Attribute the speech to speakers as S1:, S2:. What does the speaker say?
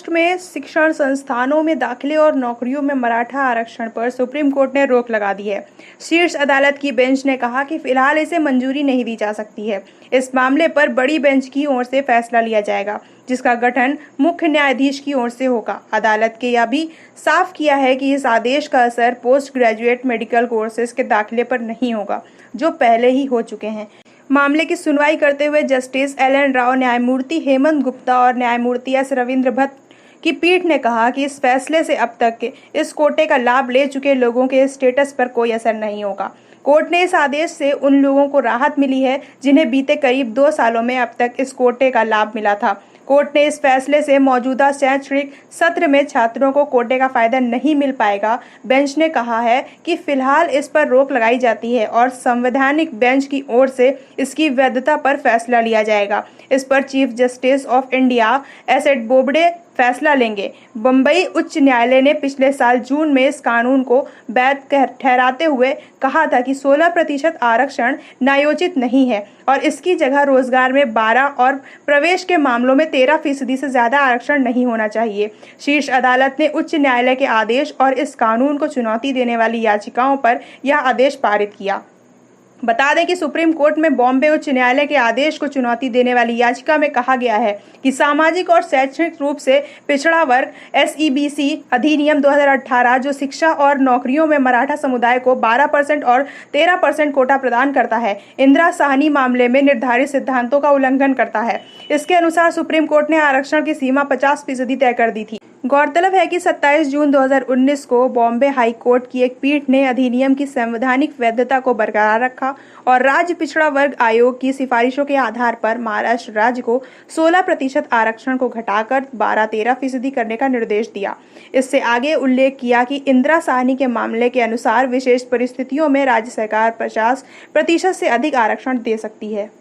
S1: महाराष्ट्र में शिक्षण संस्थानों में दाखिले और नौकरियों में मराठा आरक्षण पर सुप्रीम कोर्ट ने रोक लगा दी है। शीर्ष अदालत की बेंच ने कहा कि फिलहाल इसे मंजूरी नहीं दी जा सकती है। इस मामले पर बड़ी बेंच की ओर से फैसला लिया जाएगा, जिसका गठन मुख्य न्यायाधीश की ओर से होगा। अदालत ने यह भी साफ किया है कि इस आदेश का असर पोस्ट ग्रेजुएट मेडिकल कोर्सेज के दाखिले पर नहीं होगा, जो पहले ही हो चुके हैं। मामले की सुनवाई करते हुए जस्टिस एल.एन. राव, न्यायमूर्ति हेमंत गुप्ता और न्यायमूर्ति एस. रविंद्र भट्ट की पीठ ने कहा कि इस फैसले से अब तक इस कोटे का लाभ ले चुके लोगों के स्टेटस पर कोई असर नहीं होगा। कोर्ट ने इस आदेश से उन लोगों को राहत मिली है जिन्हें बीते करीब 2 सालों में अब तक इस कोटे का लाभ मिला था। कोर्ट ने इस फैसले से मौजूदा शैक्षणिक सत्र में छात्रों को कोटे का फायदा नहीं मिल पाएगा। बेंच ने कहा है कि फिलहाल इस पर रोक लगाई जाती है और संवैधानिक बेंच की ओर से इसकी वैधता पर फैसला लिया जाएगा। इस पर chief justice of India एस.ए. Bobde फैसला लेंगे। बम्बई उच्च न्यायालय ने पिछले साल जून में इस कानून को वैध ठहराते हुए कहा था कि 16% आरक्षण न्यायोचित नहीं है और इसकी जगह रोजगार में 12 और प्रवेश के मामलों में 13% से ज्यादा आरक्षण नहीं होना चाहिए। शीर्ष अदालत ने उच्च न्यायालय के आदेश और इस कानून को चुनौती देने वाली याचिकाओं पर यह आदेश पारित किया। बता दें कि सुप्रीम कोर्ट में बॉम्बे उच्च न्यायालय के आदेश को चुनौती देने वाली याचिका में कहा गया है कि सामाजिक और शैक्षणिक रूप से पिछड़ा वर्ग SEBC अधिनियम 2018 जो शिक्षा और नौकरियों में मराठा समुदाय को 12% और 13% कोटा प्रदान करता है, इंदिरा साहनी मामले में निर्धारित सिद्धांतों का उल्लंघन करता है। इसके अनुसार सुप्रीम कोर्ट ने आरक्षण की सीमा 50% तय कर दी थी। गौरतलब है कि 27 जून 2019 को बॉम्बे हाई कोर्ट की एक पीठ ने अधिनियम की संवैधानिक वैधता को बरकरार रखा और राज्य पिछड़ा वर्ग आयोग की सिफारिशों के आधार पर महाराष्ट्र राज्य को 16% आरक्षण को घटाकर 12-13% करने का निर्देश दिया। इससे आगे उल्लेख किया कि इंदिरा साहनी के मामले के अनुसार विशेष परिस्थितियों में राज्य सरकार 50% से अधिक आरक्षण दे सकती है।